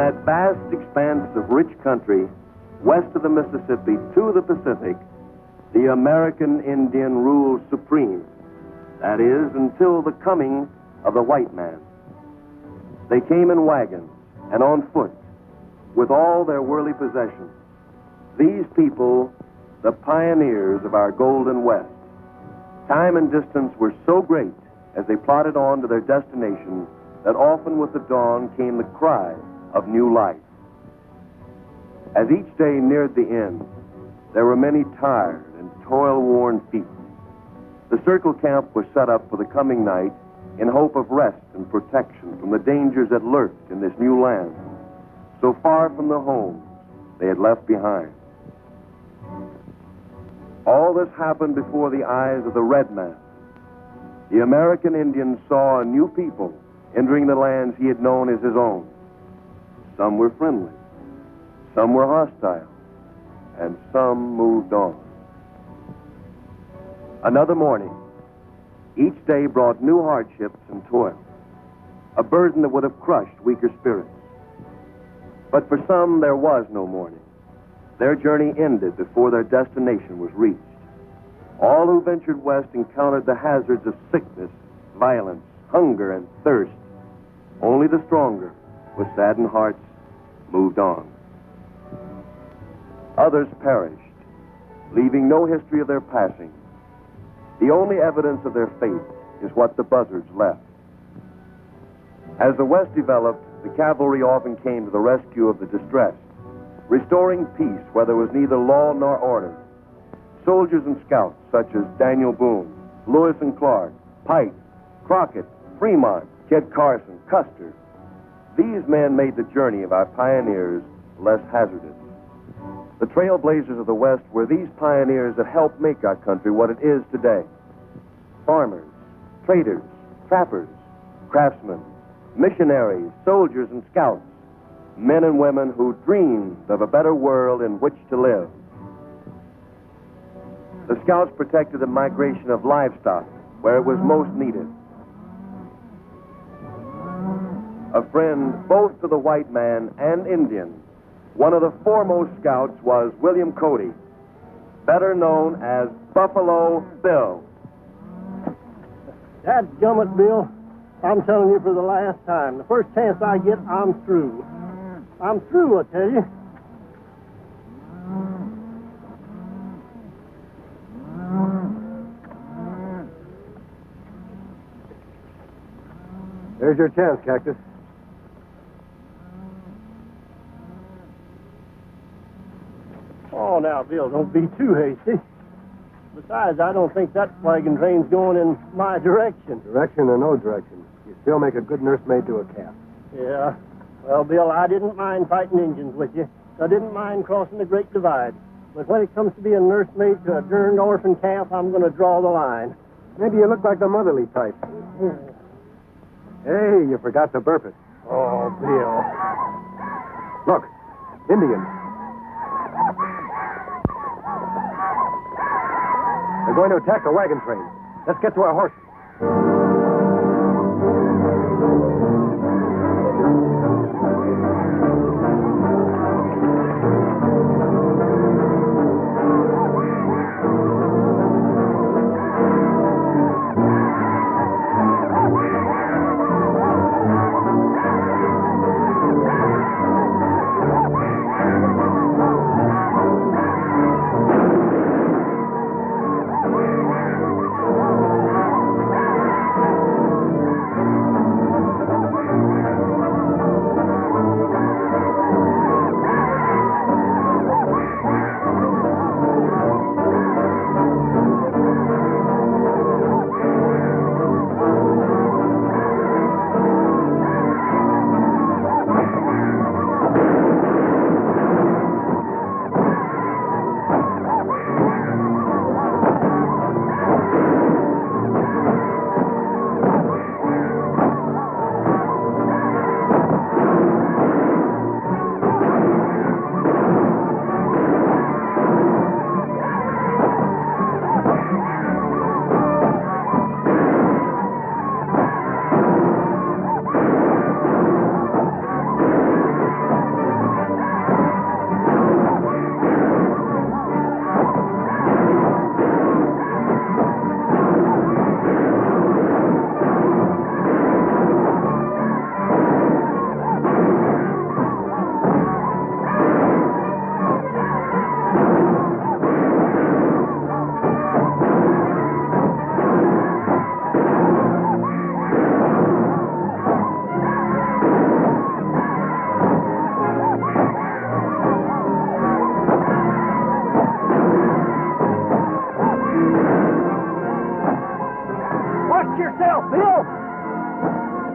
that vast expanse of rich country west of the Mississippi to the Pacific, the American Indian rules supreme. That is, until the coming of the white man. They came in wagons and on foot, with all their worldly possessions. These people, the pioneers of our Golden West. Time and distance were so great as they plodded on to their destination that often with the dawn came the cry of new life. As each day neared the end, there were many tired and toil-worn feet. The circle camp was set up for the coming night in hope of rest and protection from the dangers that lurked in this new land, so far from the homes they had left behind. All this happened before the eyes of the red man. The American Indian saw a new people entering the lands he had known as his own. Some were friendly, some were hostile, and some moved on. Another morning, each day brought new hardships and toil, a burden that would have crushed weaker spirits. But for some, there was no morning. Their journey ended before their destination was reached. All who ventured west encountered the hazards of sickness, violence, hunger, and thirst. Only the stronger, with saddened hearts, moved on. Others perished, leaving no history of their passing. The only evidence of their fate is what the buzzards left. As the West developed, the cavalry often came to the rescue of the distressed, restoring peace where there was neither law nor order. Soldiers and scouts such as Daniel Boone, Lewis and Clark, Pike, Crockett, Fremont, Kit Carson, Custer. These men made the journey of our pioneers less hazardous. The trailblazers of the West were these pioneers that helped make our country what it is today. Farmers, traders, trappers, craftsmen, missionaries, soldiers, and scouts, men and women who dreamed of a better world in which to live. The scouts protected the migration of livestock where it was most needed. A friend both to the white man and Indian, one of the foremost scouts was William Cody, better known as Buffalo Bill. Dadgummit, Bill. I'm telling you for the last time. The first chance I get, I'm through. I'm through, I tell you. There's your chance, Cactus. Oh, now, Bill, don't be too hasty. Besides, I don't think that wagon train's going in my direction. Direction or no direction, you still make a good nursemaid to a calf. Yeah. Well, Bill, I didn't mind fighting Indians with you. I didn't mind crossing the Great Divide. But when it comes to being nursemaid to a derned orphan calf, I'm going to draw the line. Maybe you look like the motherly type. Hey, you forgot to burp it. Oh, Bill. Look, Indians. They're going to attack the wagon train. Let's get to our horses.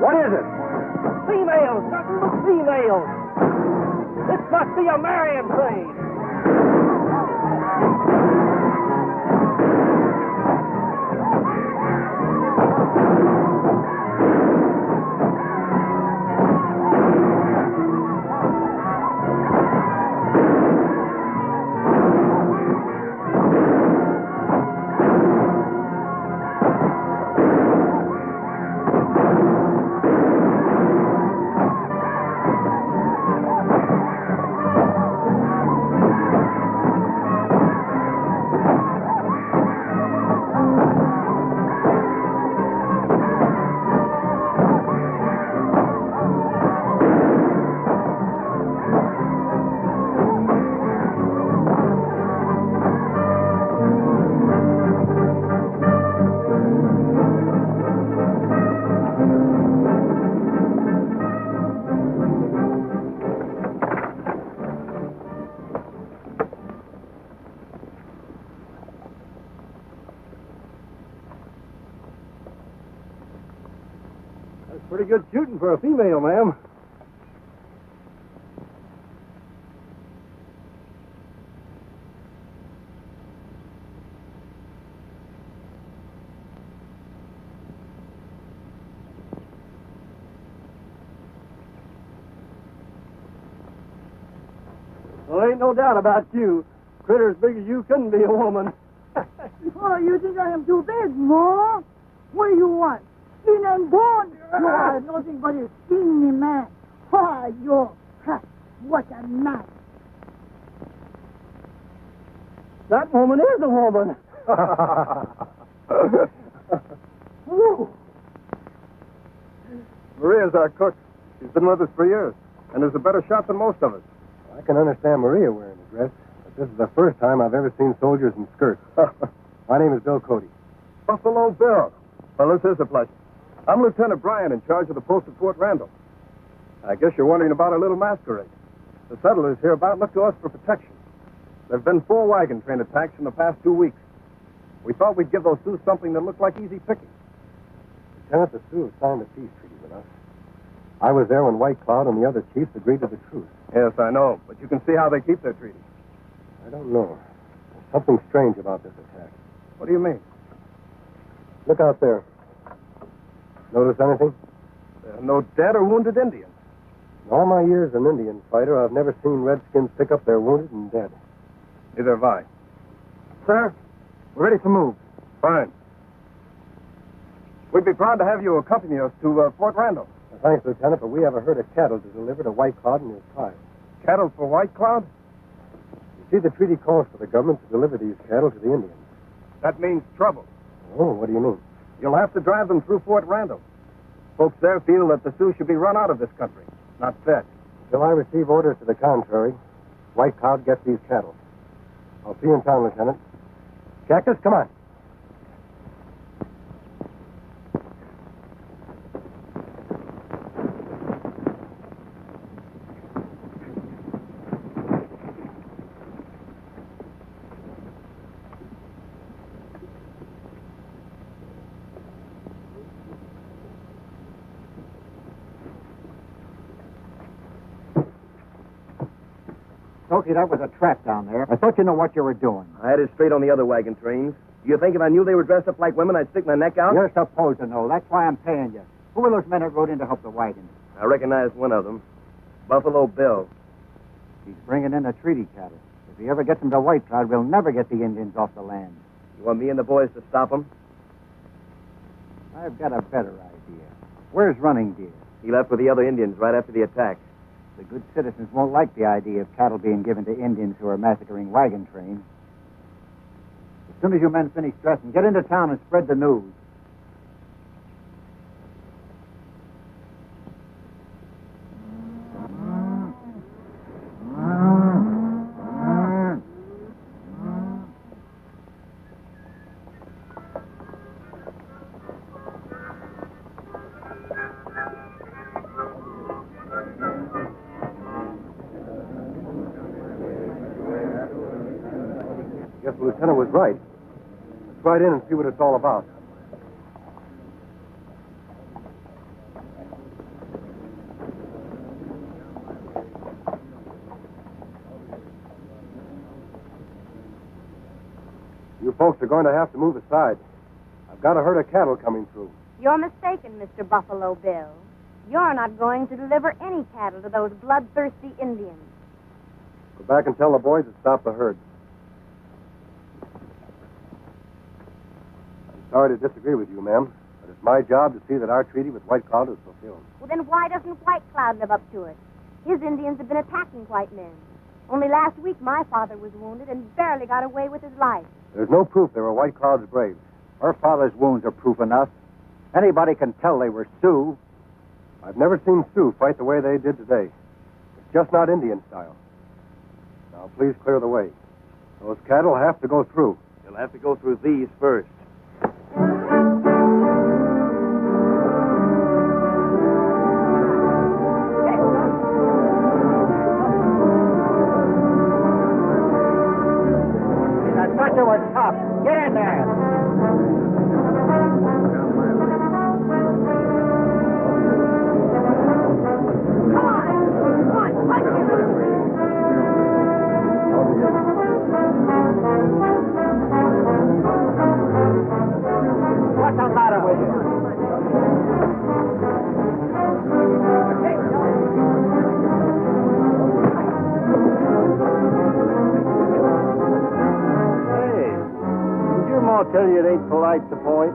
What is it? Females! Nothing but females! This must be a marrying train! Pretty good shooting for a female, ma'am. Well, ain't no doubt about you. Critter as big as you couldn't be a woman. Oh, you think I am too big, Mo? What do you want? Skin and bone. You are nothing but a skinny man. Ah, you. Ha, what a man. That woman is a woman. Maria's our cook. She's been with us for years and is a better shot than most of us. I can understand Maria wearing a dress, but this is the first time I've ever seen soldiers in skirts. My name is Bill Cody. Buffalo Bill. Well, this is a pleasure. I'm Lieutenant Bryan, in charge of the post at Fort Randall. I guess you're wondering about our little masquerade. The settlers hereabout look to us for protection. There have been 4 wagon train attacks in the past 2 weeks. We thought we'd give those Sioux something that looked like easy picking. Lieutenant, the Sioux signed a peace treaty with us. I was there when White Cloud and the other chiefs agreed to the truce. Yes, I know, but you can see how they keep their treaty. I don't know. There's something strange about this attack. What do you mean? Look out there. Notice anything? There are no dead or wounded Indians. In all my years as an Indian fighter, I've never seen Redskins pick up their wounded and dead. Neither have I. Sir, we're ready to move. Fine. We'd be proud to have you accompany us to Fort Randall. Thanks, Lieutenant, but we have a herd of cattle to deliver to White Cloud and his tribe. Cattle for White Cloud? You see, the treaty calls for the government to deliver these cattle to the Indians. That means trouble. Oh, what do you mean? You'll have to drive them through Fort Randall. Folks there feel that the Sioux should be run out of this country, not fed. Until I receive orders to the contrary, White Cloud gets these cattle. I'll see you in town, Lieutenant. Cactus, come on. Toki, that was a trap down there. I thought you know what you were doing. I had it straight on the other wagon trains. You think if I knew they were dressed up like women, I'd stick my neck out? You're supposed to know. That's why I'm paying you. Who were those men that rode in to help the wagon? I recognized one of them. Buffalo Bill. He's bringing in the treaty cattle. If he ever gets them to White Cloud, we'll never get the Indians off the land. You want me and the boys to stop him? I've got a better idea. Where's Running Deer? He left with the other Indians right after the attack. The good citizens won't like the idea of cattle being given to Indians who are massacring wagon trains. As soon as you men finish dressing, get into town and spread the news. Guess the lieutenant was right. Let's ride in and see what it's all about. You folks are going to have to move aside. I've got a herd of cattle coming through. You're mistaken, Mr. Buffalo Bill. You're not going to deliver any cattle to those bloodthirsty Indians. Go back and tell the boys to stop the herd. I'm sorry to disagree with you, ma'am, but it's my job to see that our treaty with White Cloud is fulfilled. Well, then why doesn't White Cloud live up to it? His Indians have been attacking white men. Only last week my father was wounded and barely got away with his life. There's no proof they were White Cloud's braves. Her father's wounds are proof enough. Anybody can tell they were Sioux. I've never seen Sioux fight the way they did today. It's just not Indian style. Now, please clear the way. Those cattle have to go through. You'll have to go through these first. I thought you were tough. Get in there. What's the matter with you? Hey, did your ma tell you it ain't polite to point?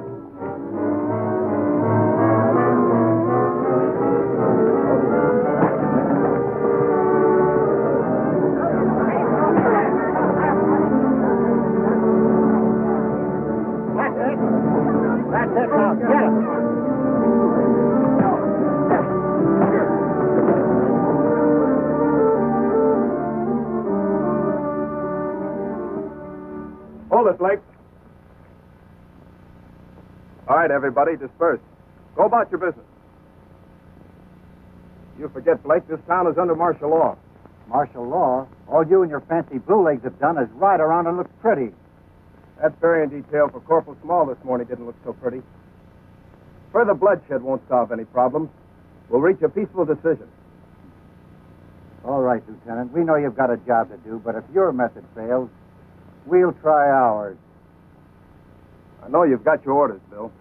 That's it now. Get him. Hold it, Blake. All right, everybody, disperse. Go about your business. You forget, Blake, this town is under martial law. Martial law? All you and your fancy blue legs have done is ride around and look pretty. That burying detail for Corporal Small this morning didn't look so pretty. Further bloodshed won't solve any problems. We'll reach a peaceful decision. All right, Lieutenant. We know you've got a job to do, but if your method fails, we'll try ours. I know you've got your orders, Bill,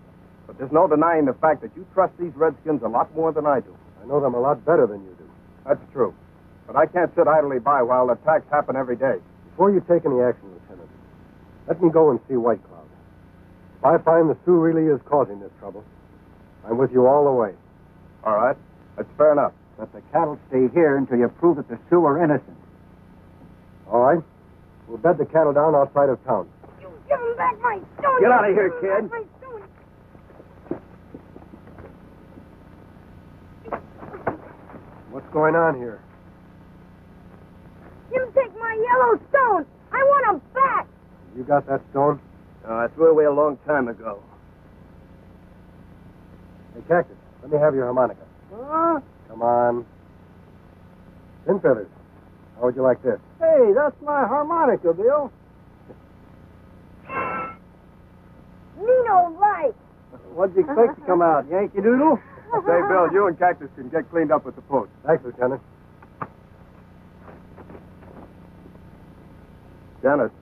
but there's no denying the fact that you trust these Redskins a lot more than I do. I know them a lot better than you do. That's true. But I can't sit idly by while attacks happen every day. Before you take any action, Lieutenant, let me go and see White Cloud. If I find the Sioux really is causing this trouble, I'm with you all the way. All right. That's fair enough. But the cattle stay here until you prove that the Sioux are innocent. All right? We'll bed the cattle down outside of town. You give him back my stone. Get out of here, kid. My stone. What's going on here? You take my yellow stone. I want him back. You got that stone? I threw it away a long time ago. Hey, Cactus, let me have your harmonica. Huh? Come on. Pin feathers. How would you like this? Hey, that's my harmonica, Bill. Me no right. What'd you expect to come out, Yankee Doodle? Say, Bill, you and Cactus can get cleaned up at the post. Thanks, Lieutenant. Janice,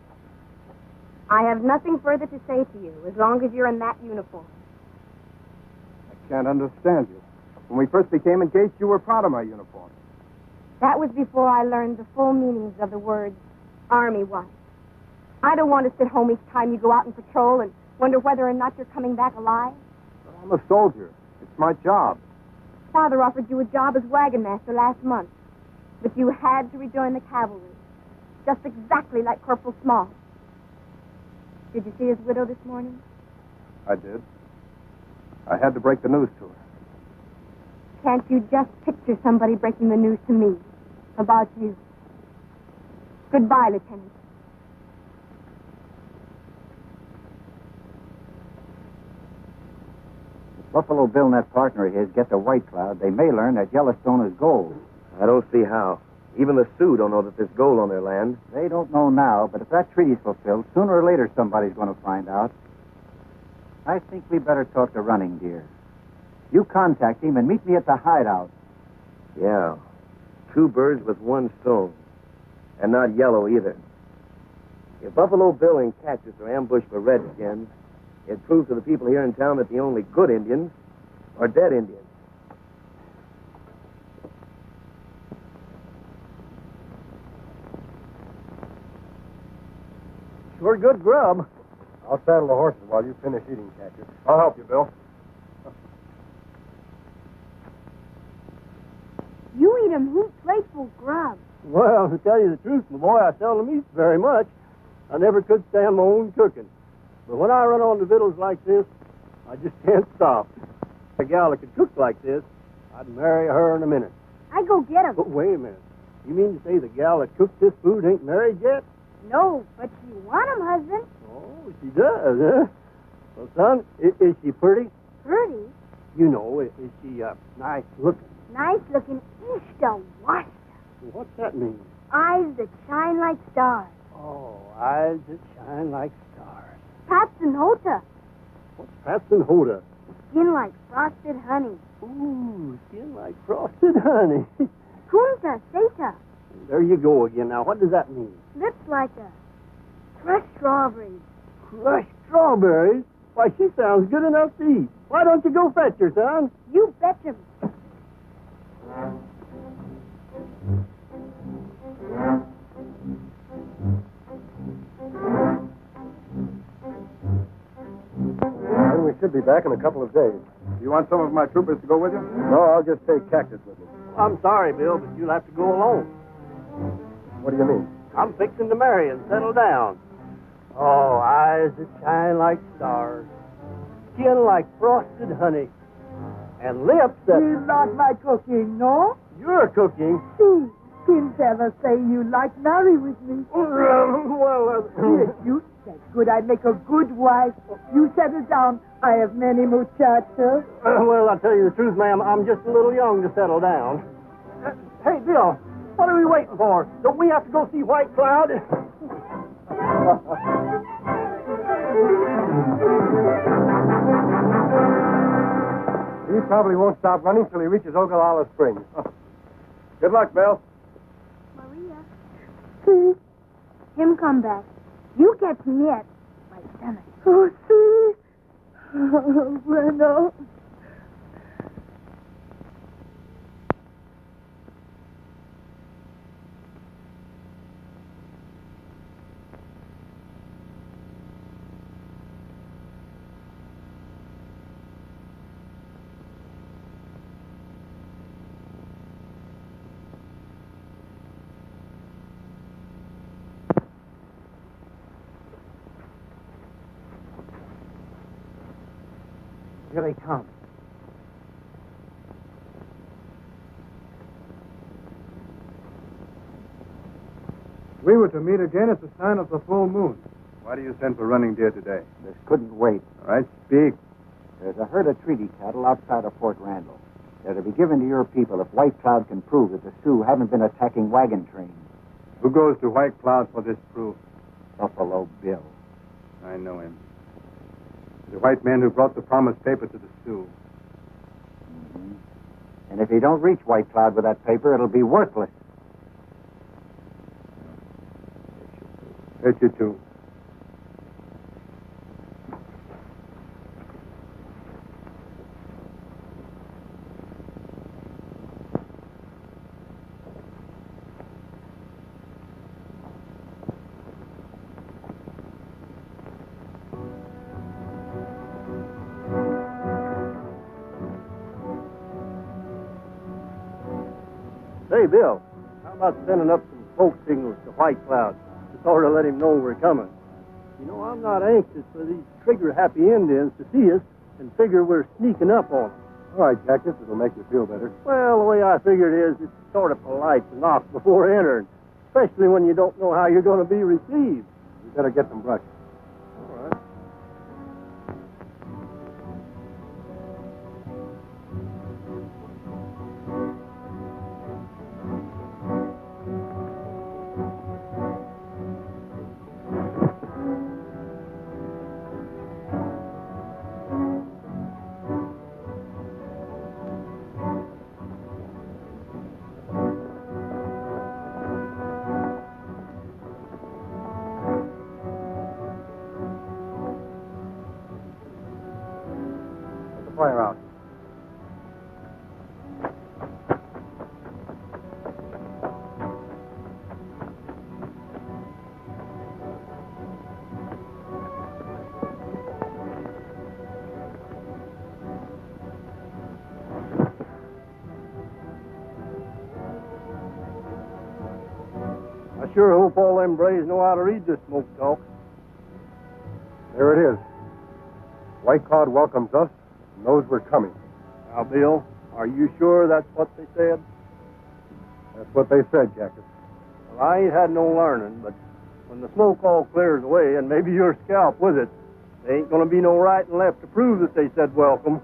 I have nothing further to say to you as long as you're in that uniform. I can't understand you. When we first became engaged, you were proud of my uniform. That was before I learned the full meanings of the words Army wife. I don't want to sit home each time you go out and patrol and wonder whether or not you're coming back alive. But I'm a soldier. It's my job. Father offered you a job as wagon master last month, but you had to rejoin the cavalry, just exactly like Corporal Small. Did you see his widow this morning? I did. I had to break the news to her. Can't you just picture somebody breaking the news to me about you? Goodbye, Lieutenant. If Buffalo Bill and that partner of his get to White Cloud, they may learn that Yellowstone is gold. I don't see how. Even the Sioux don't know that there's gold on their land. They don't know now, but if that treaty's fulfilled, sooner or later somebody's going to find out. I think we better talk to Running Deer. You contact him and meet me at the hideout. Yeah. 2 birds with 1 stone. And not yellow either. If Buffalo Bill and Cactus are ambushed by redskins, it proves to the people here in town that the only good Indians are dead Indians. Sure good grub. I'll saddle the horses while you finish eating, Cactus. I'll help you, Bill. You eat 'em heap grateful grub. Well, to tell you the truth, my boy, I seldom eat very much. I never could stand my own cooking. But when I run on to victuals like this, I just can't stop. If a gal that could cook like this, I'd marry her in a minute. I go get 'em. But wait a minute. You mean to say the gal that cooked this food ain't married yet? No, but you want 'em, husband. Oh, she does, huh? Well, son, is she pretty? Pretty. You know, is she nice looking? Nice looking east to west. What's that mean? Eyes that shine like stars. Oh, eyes that shine like stars. Paps and Hota. What's Paps and Hoda? Skin like frosted honey. Ooh, skin like frosted honey. Punta Seta. There you go again. Now, what does that mean? Lips like a crushed strawberry. Crushed strawberries? Why, she sounds good enough to eat. Why don't you go fetch her, son? You betcha. And we should be back in a couple of days. You want some of my troopers to go with you? No, I'll just take Cactus with me. I'm sorry, Bill, but you'll have to go alone. What do you mean? I'm fixing to marry and settle down. Oh, eyes that shine like stars, skin like frosted honey, and lips that... You like my cooking, no? You're cooking. See, didn't ever say you like marry with me. Yes, you. That's good. I make a good wife. You settle down. I have many muchachos. Well, I'll tell you the truth, ma'am. I'm just a little young to settle down. Hey, Bill, what are we waiting for? Don't we have to go see White Cloud? He probably won't stop running till he reaches Ogallala Springs. Good luck, Bill. Maria. See? Him come back. You catch him yet. My stomach. Oh, see? Oh, bueno. Here they come. We were to meet again at the sign of the full moon. Why do you send for running deer today? This couldn't wait. All right, speak. There's a herd of treaty cattle outside of Fort Randall. They're to be given to your people if White Cloud can prove that the Sioux haven't been attacking wagon trains. Who goes to White Cloud for this proof? Buffalo Bill. I know him. The white man who brought the promised paper to the Sioux. Mm-hmm. And if he don't reach White Cloud with that paper, it'll be worthless. Hurt you too. Hey, Bill, how about sending up some smoke signals to White Cloud to sort of let him know we're coming? You know, I'm not anxious for these trigger-happy Indians to see us and figure we're sneaking up on them. All right, Cactus, it'll make you feel better. Well, the way I figure it is, it's sort of polite to knock before entering, especially when you don't know how you're going to be received. You better get some brush. All right. I sure hope all them braves know how to read this smoke talk. There it is. White Cloud welcomes us and knows we're coming. Now, Bill, are you sure that's what they said? That's what they said, Cactus. Well, I ain't had no learning, but when the smoke all clears away, and maybe your scalp with it, there ain't going to be no right and left to prove that they said welcome.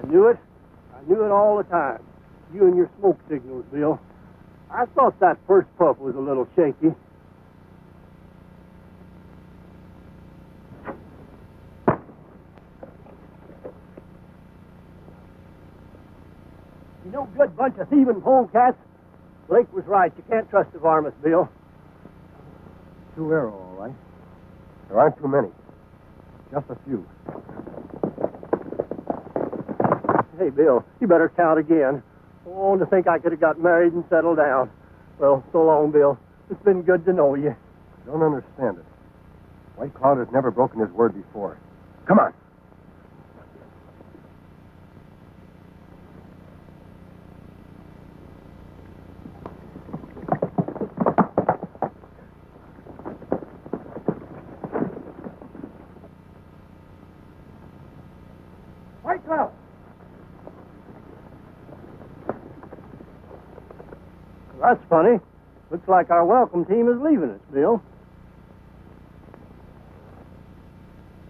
I knew it all the time. You and your smoke signals, Bill. I thought that first puff was a little shaky. You know, good bunch of thieving polecats. Blake was right. You can't trust the varmints, Bill. Two arrow, all right. There aren't too many. Just a few. Hey, Bill, you better count again. Oh, to think I could have got married and settled down. Well, so long, Bill. It's been good to know you. I don't understand it. White Cloud has never broken his word before. Come on. White Cloud! That's funny. Looks like our welcome team is leaving us, Bill.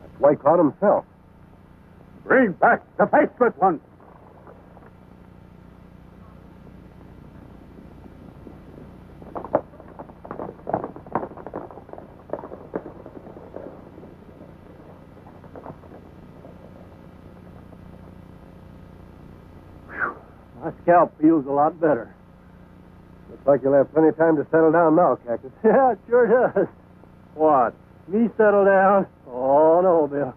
That's White Cloud himself. Bring back the faceless one. My scalp feels a lot better. Looks like you'll have plenty of time to settle down now, Cactus. Yeah, it sure does. What? Me settle down? Oh, no, Bill.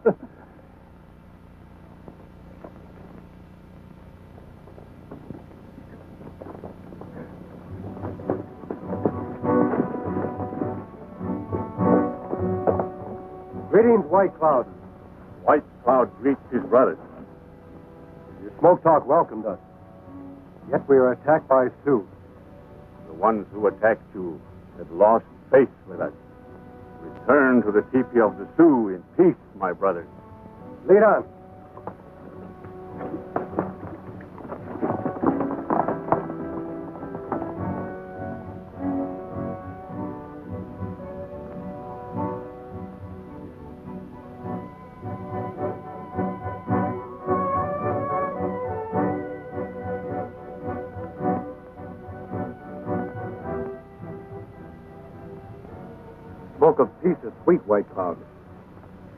Greetings, White Cloud. White Cloud greets his brothers. Your smoke talk welcomed us. Yet we are attacked by Sioux. The ones who attacked you had lost faith with us. Return to the teepee of the Sioux in peace, my brothers. Lead on. Smoke of peace is sweet, White Cloud.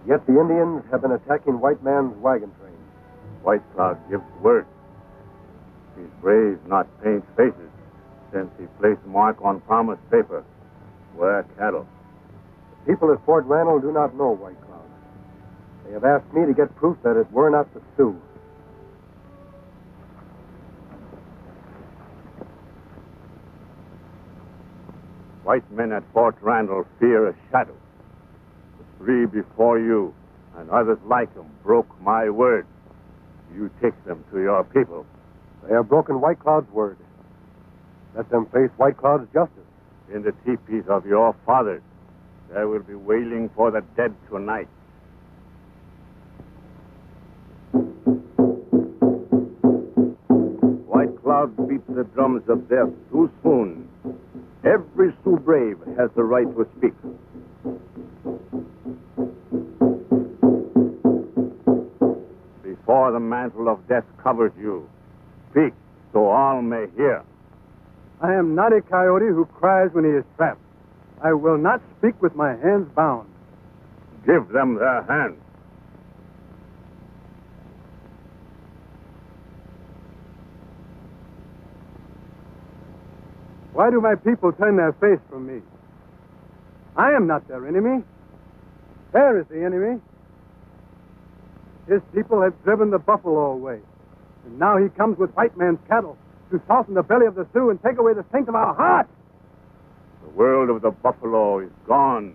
Yet the Indians have been attacking white man's wagon train. White Cloud gives word. These braves not paint faces, since he placed mark on promise paper. Where cattle. The people at Fort Randall do not know White Cloud. They have asked me to get proof that it were not the Sioux. White men at Fort Randall fear a shadow. The three before you and others like them broke my word. You take them to your people. They have broken White Cloud's word. Let them face White Cloud's justice. In the teepees of your fathers, there will be wailing for the dead tonight. White Cloud beats the drums of death too soon. Every Sioux brave has the right to speak. before the mantle of death covers you. Speak, so all may hear. I am not a coyote who cries when he is trapped. I will not speak with my hands bound. Give them their hands. Why do my people turn their face from me? I am not their enemy. Bear is the enemy. His people have driven the buffalo away. And now he comes with white man's cattle to soften the belly of the Sioux and take away the strength of our hearts. The world of the buffalo is gone.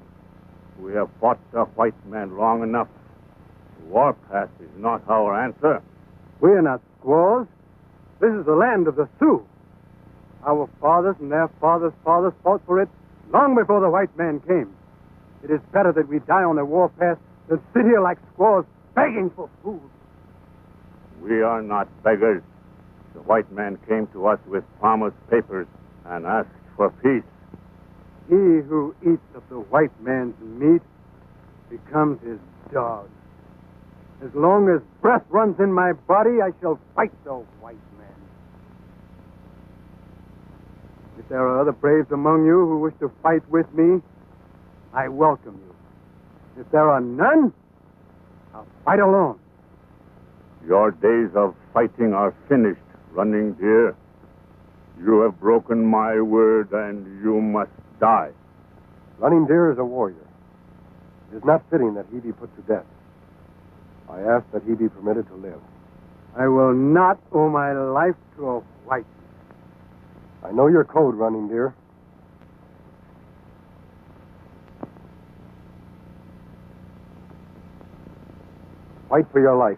We have fought the white man long enough. The warpath is not our answer. We are not squaws. This is the land of the Sioux. Our fathers and their fathers' fathers fought for it long before the white man came. It is better that we die on the warpath than sit here like squaws begging for food. We are not beggars. The white man came to us with promised papers and asked for peace. He who eats of the white man's meat becomes his dog. As long as breath runs in my body, I shall fight the white man. If there are other braves among you who wish to fight with me, I welcome you. If there are none, I'll fight alone. Your days of fighting are finished, Running Deer. You have broken my word, and you must die. Running Deer is a warrior. It is not fitting that he be put to death. I ask that he be permitted to live. I will not owe my life to a white man. I know your code, Running Deer. Fight for your life.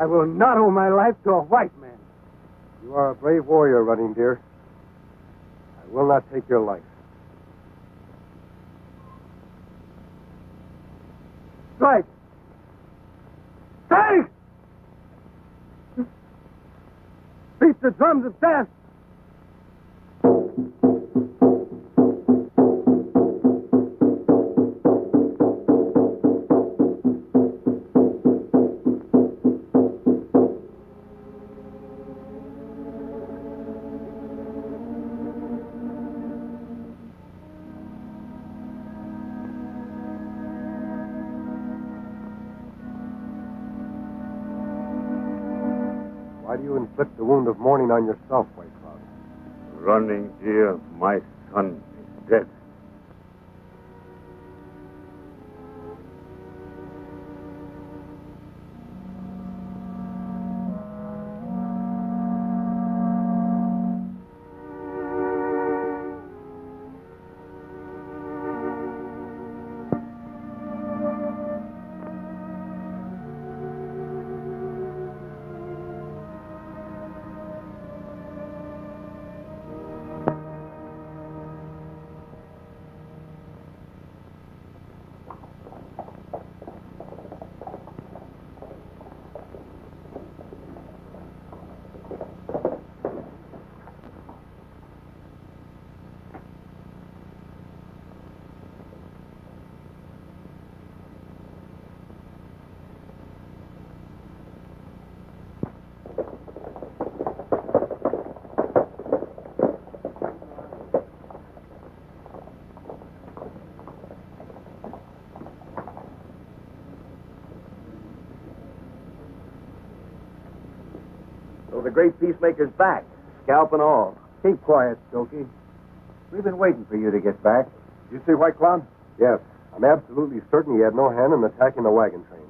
I will not owe my life to a white man. You are a brave warrior, Running Deer. I will not take your life. Strike! Strike! Beat the drums of death! Why do you inflict the wound of mourning on yourself, White Cloud? Running Deer, my son is dead. So the great peacemaker's back, scalp and all. Keep quiet, Stokey. We've been waiting for you to get back. You see White Cloud? Yes. I'm absolutely certain he had no hand in attacking the wagon train.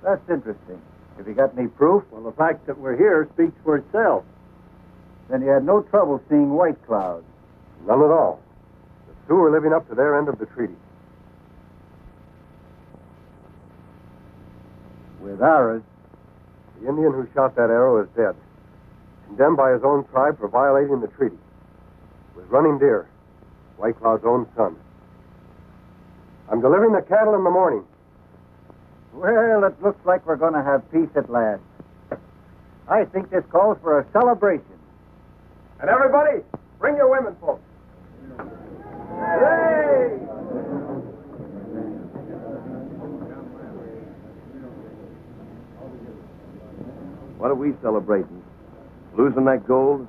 That's interesting. Have you got any proof? Well, the fact that we're here speaks for itself. Then you had no trouble seeing White Cloud. None at all. The Sioux are living up to their end of the treaty. With ours, The Indian who shot that arrow is dead, condemned by his own tribe for violating the treaty. With Running Deer, White Cloud's own son. I'm delivering the cattle in the morning. well, it looks like we're going to have peace at last. I think this calls for a celebration. And everybody, bring your women folks. Hooray! What are we celebrating? Losing that gold?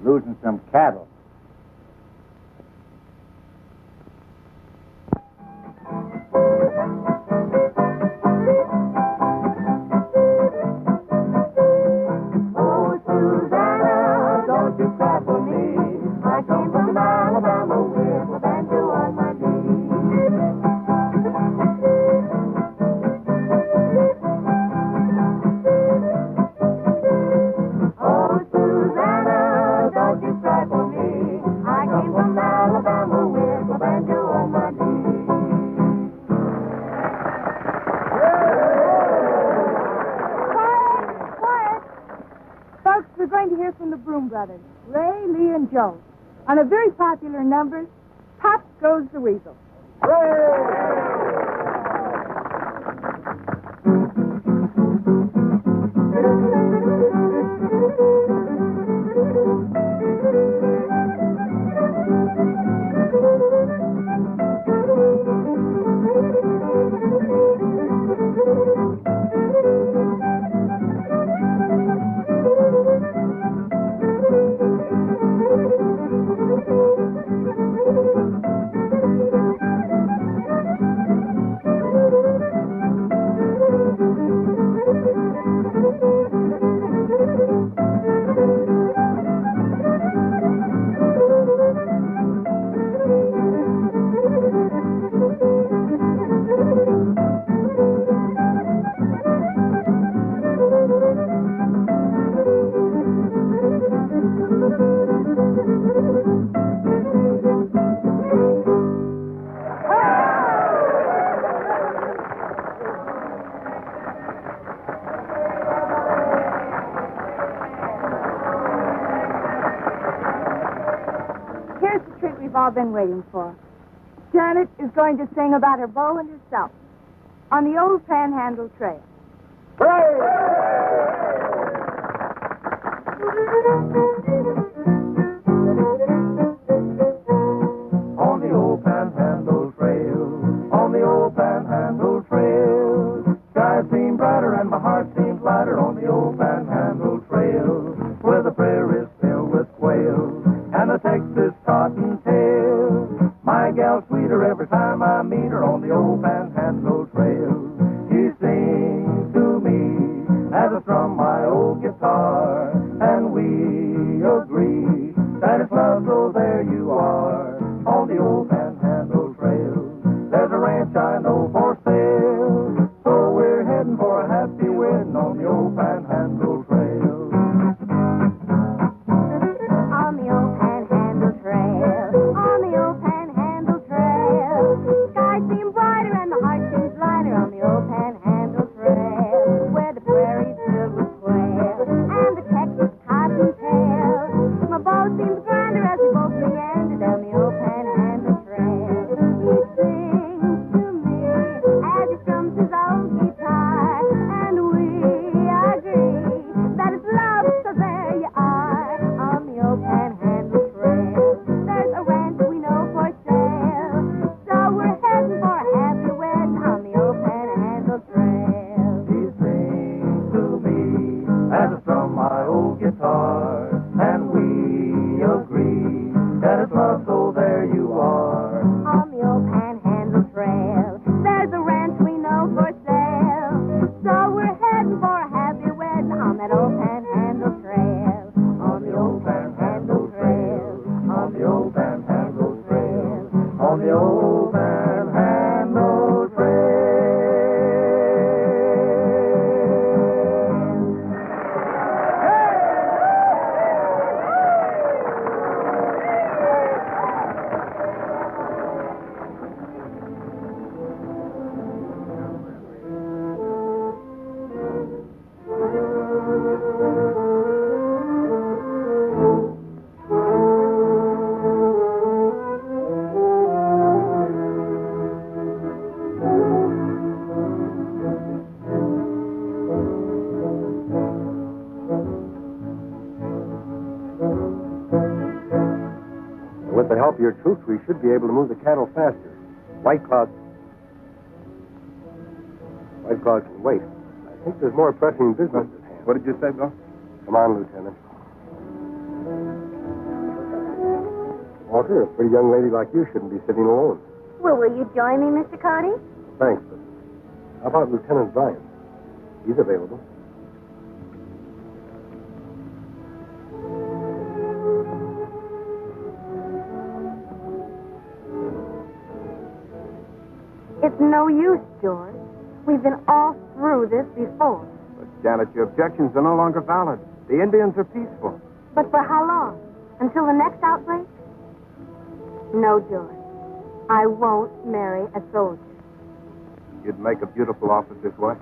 Losing some cattle. Oh, Susanna, don't you cry for me. I came from Alabama with a banjo on my knee. Oh, Susanna, don't you cry for me. I came from Alabama with a banjo on my knee. Quiet! Folks, we're going to hear from the Broom Brothers, Ray, Lee, and Joe, on a very popular number, Pop Goes the Weasel. Here's the treat we've all been waiting for. Janet is going to sing about her beau and herself on the old Panhandle Trail. On the old Panhandle Trail, on the old Panhandle Trail, skies seem brighter and my heart seems lighter on the old Panhandle Trail, where the prairie's filled with quail and the Texas cottontail. My gal's sweeter every time I meet her on the old Panhandle Trail. She sings to me as I strum my old guitar, and we agree that it's love, so there you are on the old Panhandle Trail. There's a ranch I know for sale, so we're heading for a happy wedding on the old Panhandle Trail. On the old Panhandle Trail, on the old Panhandle Trail, skies seem brighter and the heart seems lighter on the old Panhandle Trail, where the prairie's filled with quail and the Texas cottontail. My bow seems grander as we both meander down the your troops, we should be able to move the cattle faster. White Cloud can wait. I think there's more pressing business at hand. What did you say, Bill? Come on, Lieutenant. Walter, a pretty young lady like you shouldn't be sitting alone. Well, will you join me, Mr. Cody? Thanks, but how about Lieutenant Bryan? He's available. It's no use, George. We've been all through this before. But, Janet, your objections are no longer valid. The Indians are peaceful. But for how long? Until the next outbreak? No, George. I won't marry a soldier. You'd make a beautiful officer's wife.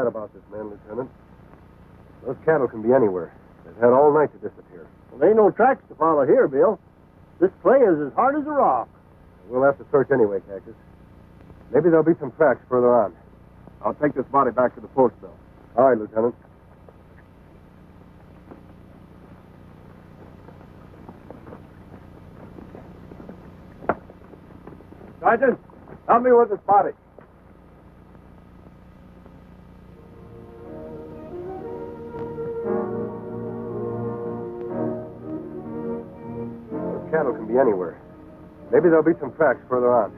About this man, Lieutenant. Those cattle can be anywhere. They've had all night to disappear. Well, there ain't no tracks to follow here, Bill. This clay is as hard as a rock. We'll have to search anyway, Cactus. Maybe there'll be some tracks further on. I'll take this body back to the post, Bill. All right, Lieutenant. Sergeant, help me with this body. Cattle can be anywhere. Maybe there'll be some tracks further on.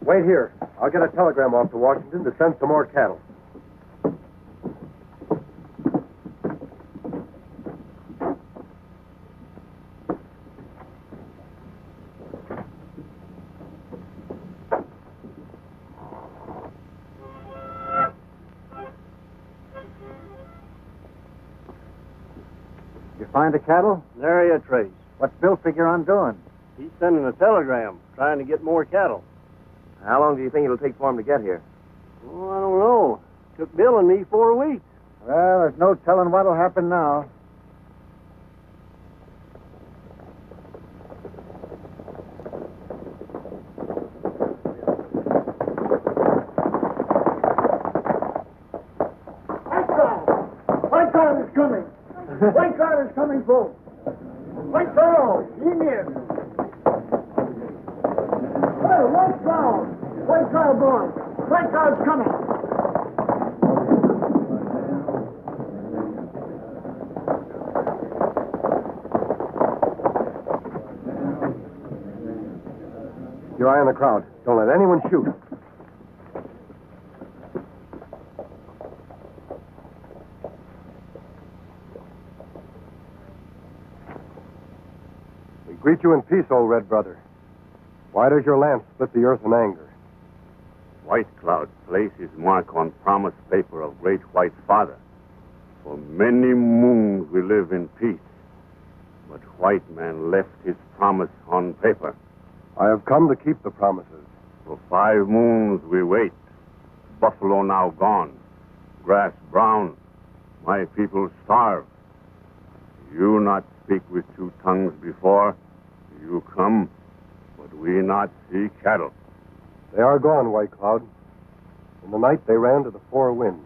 Wait here. I'll get a telegram off to Washington to send some more cattle. You find the cattle? Nary a trace. What's Bill figure on doing? He's sending a telegram, trying to get more cattle. How long do you think it'll take for him to get here? Oh, I don't know. Took Bill and me 4 weeks. Well, there's no telling what'll happen now. White car is coming. White car is coming, folks. White car, in here. Hey, white car. White car, boy. White car's coming. Your eye on the crowd. Don't let anyone shoot. We greet you in peace, old red brother. Why does your lance split the earth in anger? White Cloud placed his mark on promise paper of Great White Father. For many moons we live in peace. But White Man left his promise on paper. I have come to keep the promises. For 5 moons we wait. Buffalo now gone. Grass brown. My people starve. You not speak with 2 tongues before. You come, but we not see cattle. They are gone, White Cloud. In the night, they ran to the 4 winds.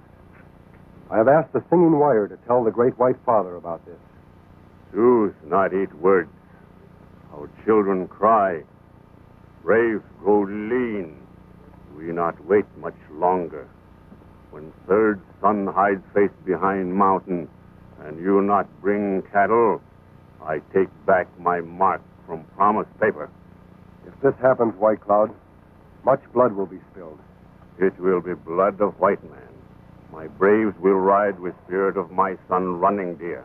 I have asked the singing wire to tell the Great White Father about this. Choose not eat words. Our children cry. Braves grow lean. We not wait much longer. When third son hides face behind mountain, and you not bring cattle, I take back my mark from promise paper. If this happens, White Cloud, much blood will be spilled. It will be blood of white man. My braves will ride with spirit of my son Running Deer.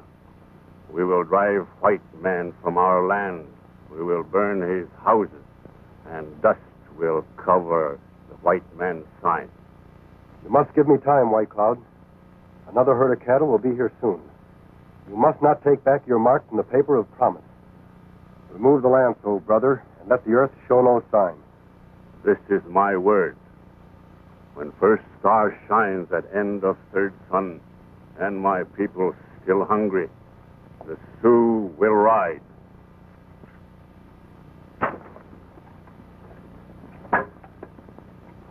We will drive white man from our land. We will burn his houses, and dust will cover the white man's sign. You must give me time, White Cloud. Another herd of cattle will be here soon. You must not take back your mark from the paper of promise. Remove the lancet, brother, and let the earth show no sign. This is my word. When first star shines at end of third sun, and my people still hungry, the Sioux will ride.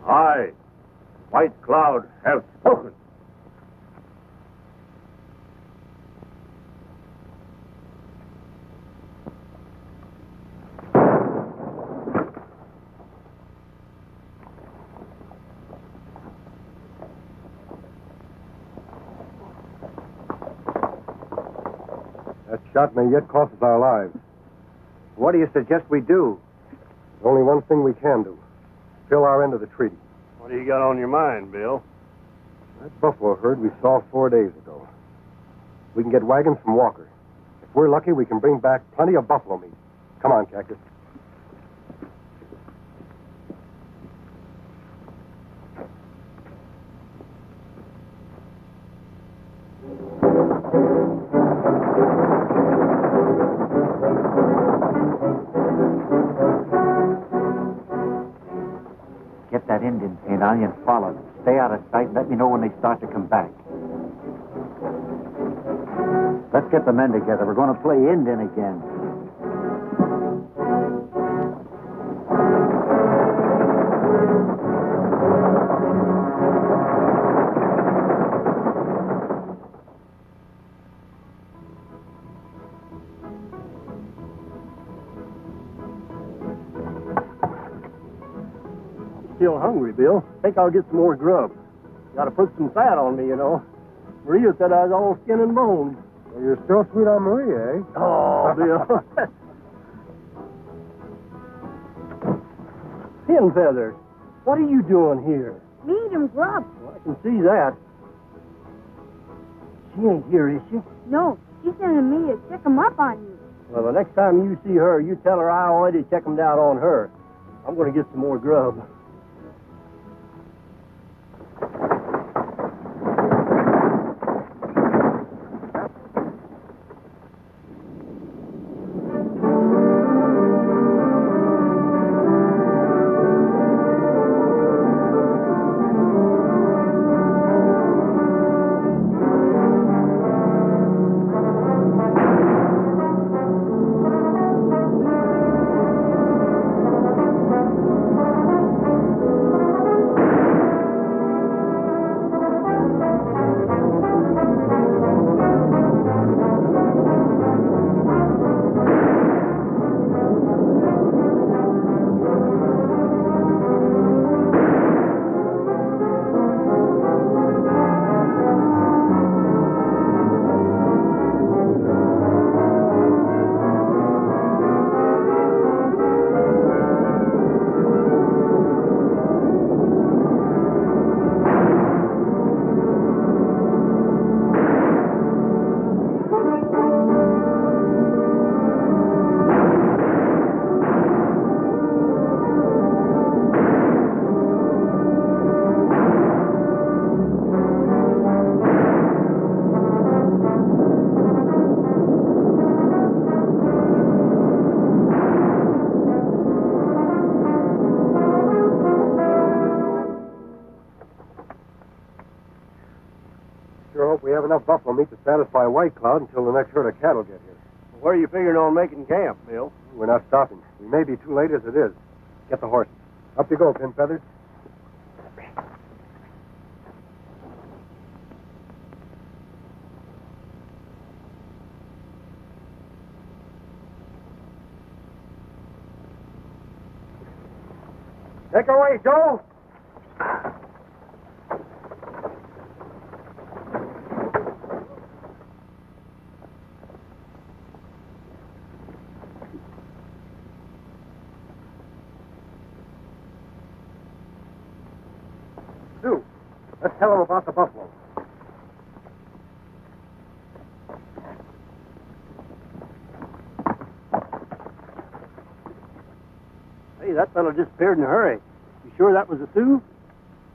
I, White Cloud, have spoken. That shot may yet cost us our lives. What do you suggest we do? There's only one thing we can do. Fill our end of the treaty. What do you got on your mind, Bill? That buffalo herd we saw 4 days ago. We can get wagons from Walker. If we're lucky, we can bring back plenty of buffalo meat. Come on, Cactus. Get that Indian paint on you and follow them. Stay out of sight and let me know when they start to come back. Let's get the men together. We're going to play Indian again. Still hungry, Bill. Think I'll get some more grub. Got to put some fat on me, you know. Maria said I was all skin and bones. Well, you're still sweet on Maria, eh? Oh, Bill. Pin Feather, what are you doing here? Meat and grub. Well, I can see that. She ain't here, is she? No, she's sending me to check 'em up on you. Well, the next time you see her, you tell her I already checked 'em down on her. I'm going to get some more grub. We have enough buffalo meat to satisfy White Cloud until the next herd of cattle get here. Where are you figuring on making camp, Bill? We're not stopping. We may be too late as it is. Get the horses. Up you go, Pin Feathers. Take her away, Joe. Sue, let's tell him about the buffalo. Hey, that fellow disappeared in a hurry. You sure that was a Sioux?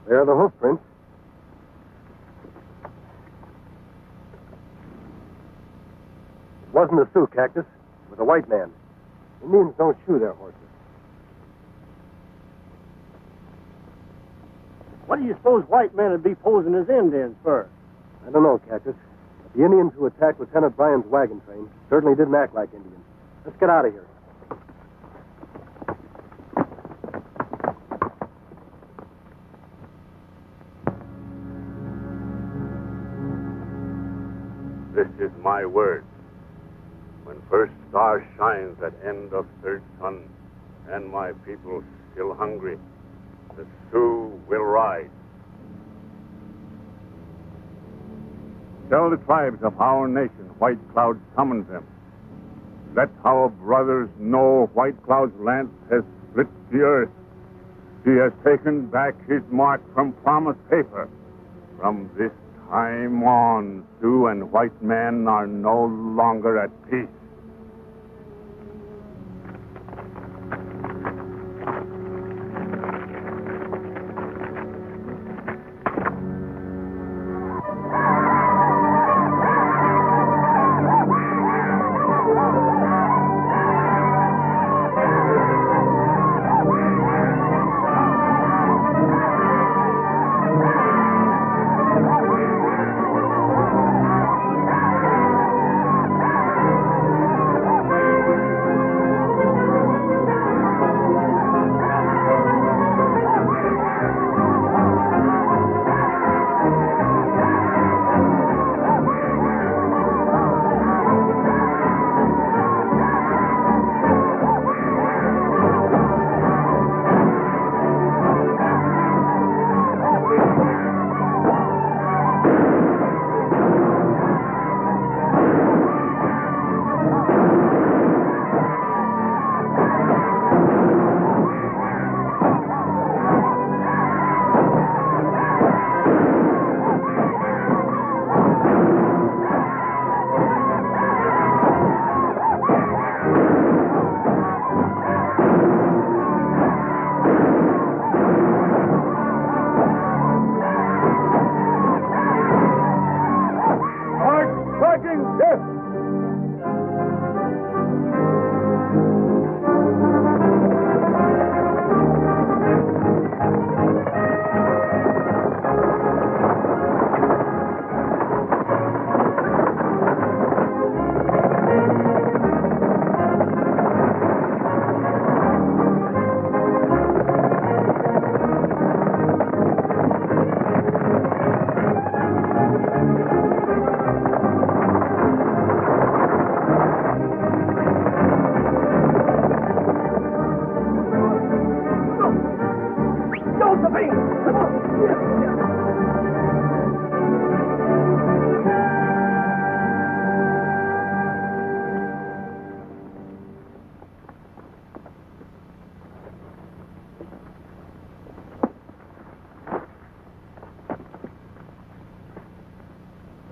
There are the hoof prints. It wasn't a Sioux, Cactus. It was a white man. Indians don't shoe their horses. What do you suppose white men would be posing as Indians for? I don't know, Cactus. But the Indians who attacked Lieutenant Bryan's wagon train certainly didn't act like Indians. Let's get out of here. This is my word. When first star shines at end of third sun, and my people still hungry, the Sioux will rise. Tell the tribes of our nation White Cloud summons them. Let our brothers know White Cloud's lance has split the earth. He has taken back his mark from promised paper. From this time on, Sioux and white men are no longer at peace.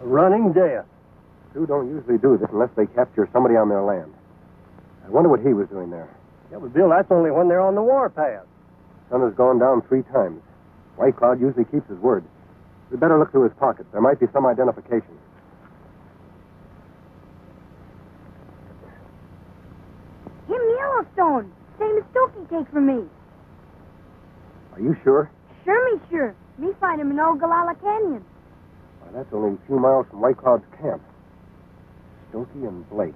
Running death. Sioux don't usually do this unless they capture somebody on their land. I wonder what he was doing there. Yeah, but Bill, that's only when they're on the warpath. Sun has gone down 3 times. White Cloud usually keeps his word. We better look through his pockets. There might be some identification. Him Yellowstone. Same as Stokey take from me. Are you sure? Sure, me sure. Me find him in Ogallala Canyon. Why, that's only a few miles from White Cloud's camp. Stokey and Blake.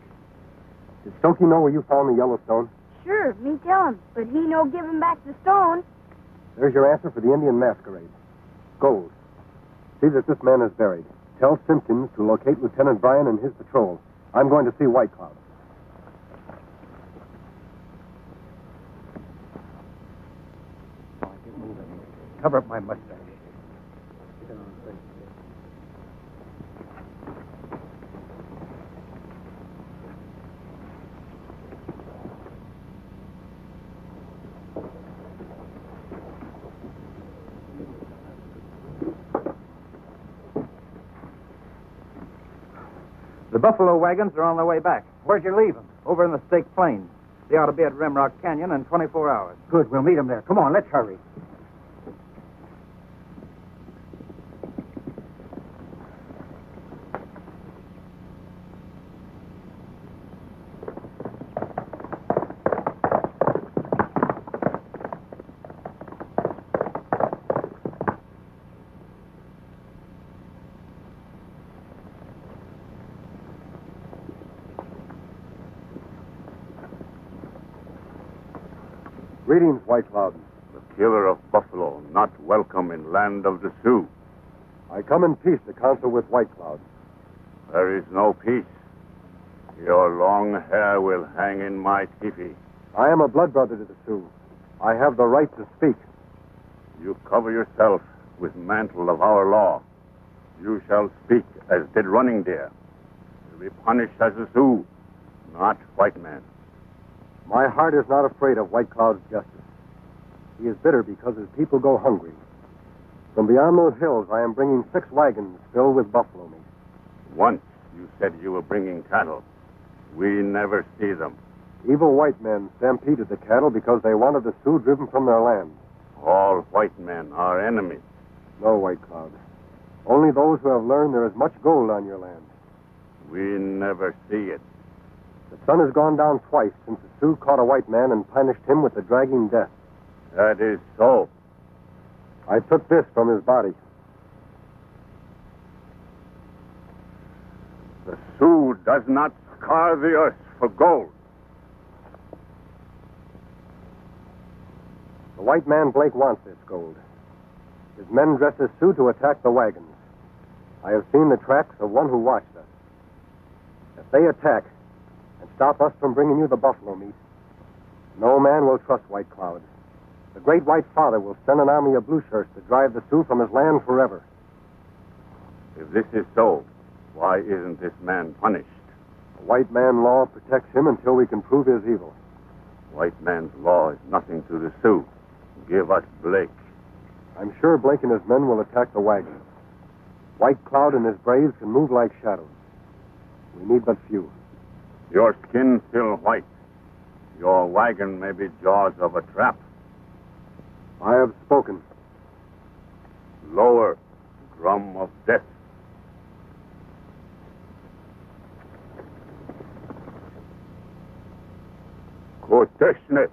Did Stokey know where you found the Yellowstone? Sure, me tell him. But he no give him back the stone. There's your answer for the Indian masquerade. Gold. See that this man is buried. Tell Simpkins to locate Lieutenant Bryan and his patrol. I'm going to see White Cloud. cover up my mustache. The buffalo wagons are on their way back. Where'd you leave them? Over in the Stake Plains. They ought to be at Rimrock Canyon in 24 hours. Good. We'll meet them there. Come on, let's hurry. Greetings, White Cloud. The killer of buffalo, not welcome in land of the Sioux. I come in peace to counsel with White Cloud. There is no peace. Your long hair will hang in my teepee. I am a blood brother to the Sioux. I have the right to speak. You cover yourself with mantle of our law. You shall speak as did Running Deer. To be punished as a Sioux, not white man. My heart is not afraid of White Cloud's justice. He is bitter because his people go hungry. From beyond those hills, I am bringing 6 wagons filled with buffalo meat. Once you said you were bringing cattle. We never see them. Evil white men stampeded the cattle because they wanted the Sioux driven from their land. All white men are enemies. No, White Cloud. Only those who have learned there is much gold on your land. We never see it. The sun has gone down twice since the Sioux caught a white man and punished him with the dragging death. That is so. I took this from his body. The Sioux does not scar the earth for gold. The white man Blake wants this gold. His men dress as Sioux to attack the wagons. I have seen the tracks of one who watched us. If they attack and stop us from bringing you the buffalo meat, no man will trust White Cloud. The great White Father will send an army of blue shirts to drive the Sioux from his land forever. If this is so, why isn't this man punished? The white man law protects him until we can prove his evil. White man's law is nothing to the Sioux. Give us Blake. I'm sure Blake and his men will attack the wagons. White Cloud and his braves can move like shadows. We need but few. Your skin still white. Your wagon may be jaws of a trap. I have spoken. Lower, drum of death. Koteshne.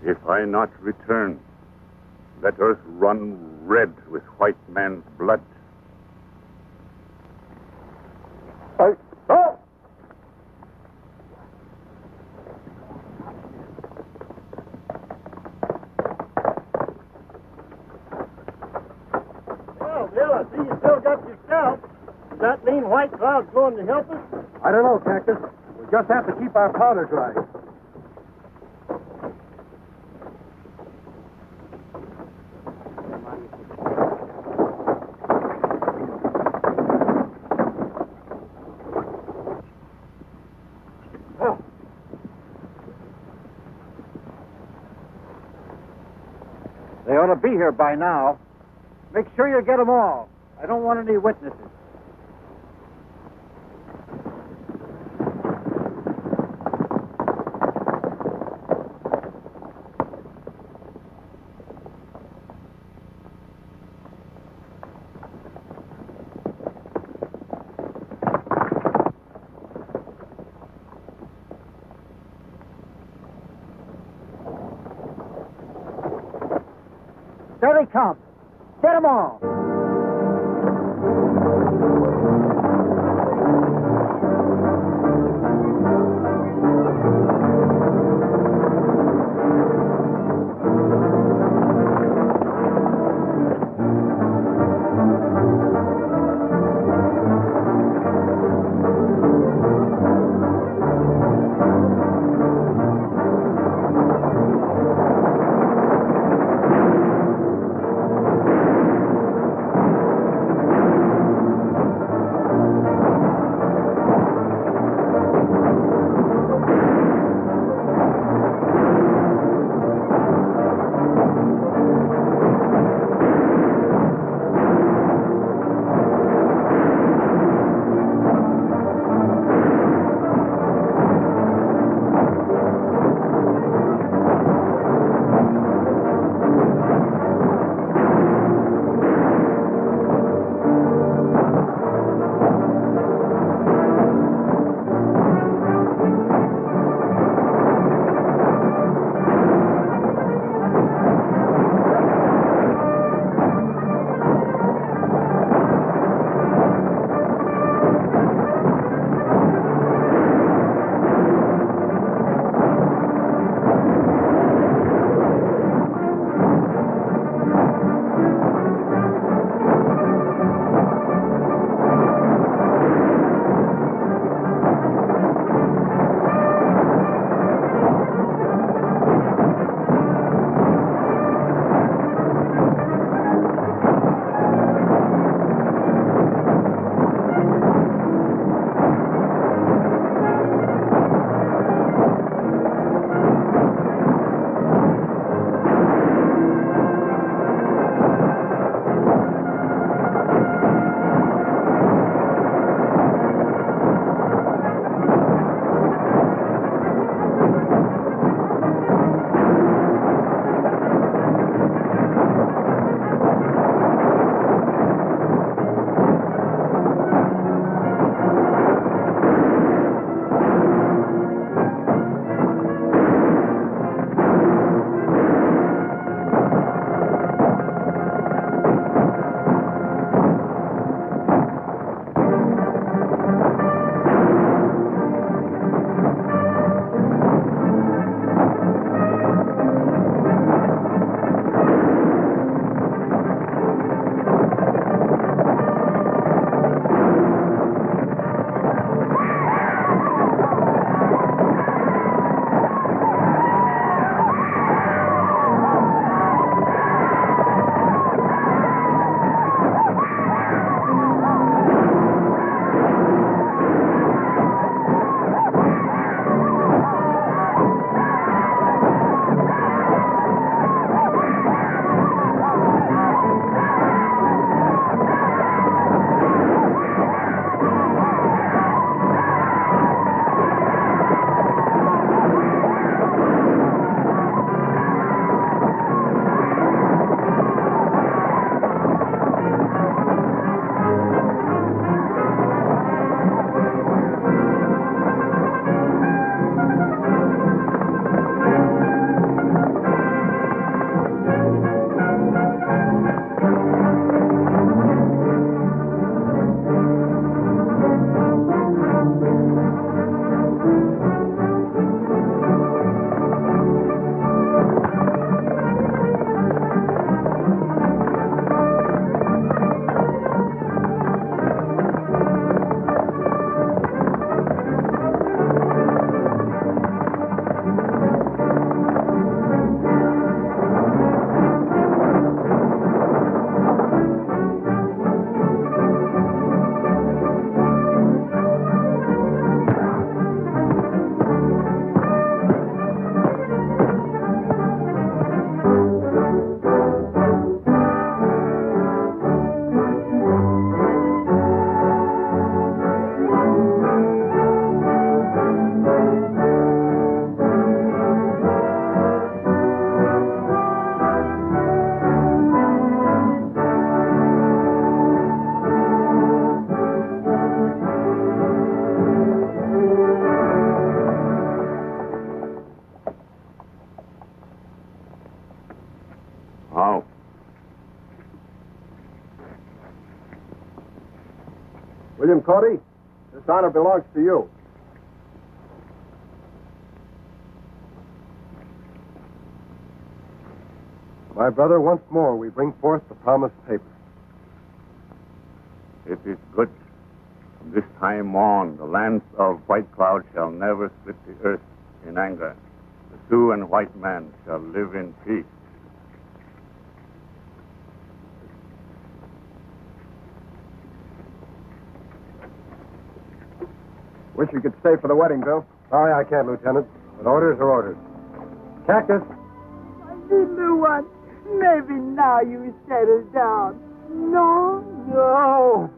If I not return, let earth run red with white man's blood. Hey, stop! Well, Bill, I see you still got your scalp. Does that mean White Cloud's going to help us? I don't know, Cactus. We just have to keep our powder dry. They ought to be here by now. Make sure you get them all. I don't want any witnesses. There they come. Get them all. William Cody, this honor belongs to you. My brother, once more we bring forth the promised papers. It is good. From this time on, the lands of White Cloud shall never split the earth in anger. The Sioux and white man shall live in peace. Wish you could stay for the wedding, Bill. Sorry I can't, Lieutenant. But orders are orders. Cactus! Little one, maybe now you settle down. No? No!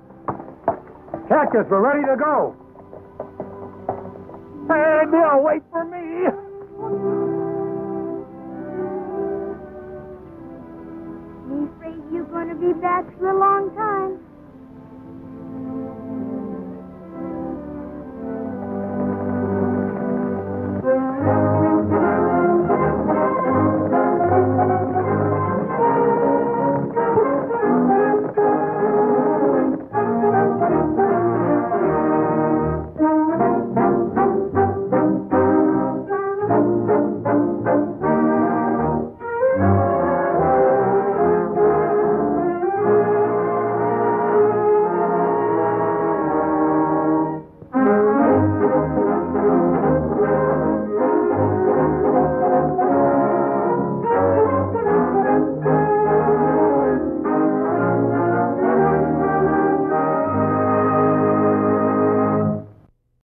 Cactus, we're ready to go. Hey, Bill, wait for me. Me afraid you're going to be back for a long time.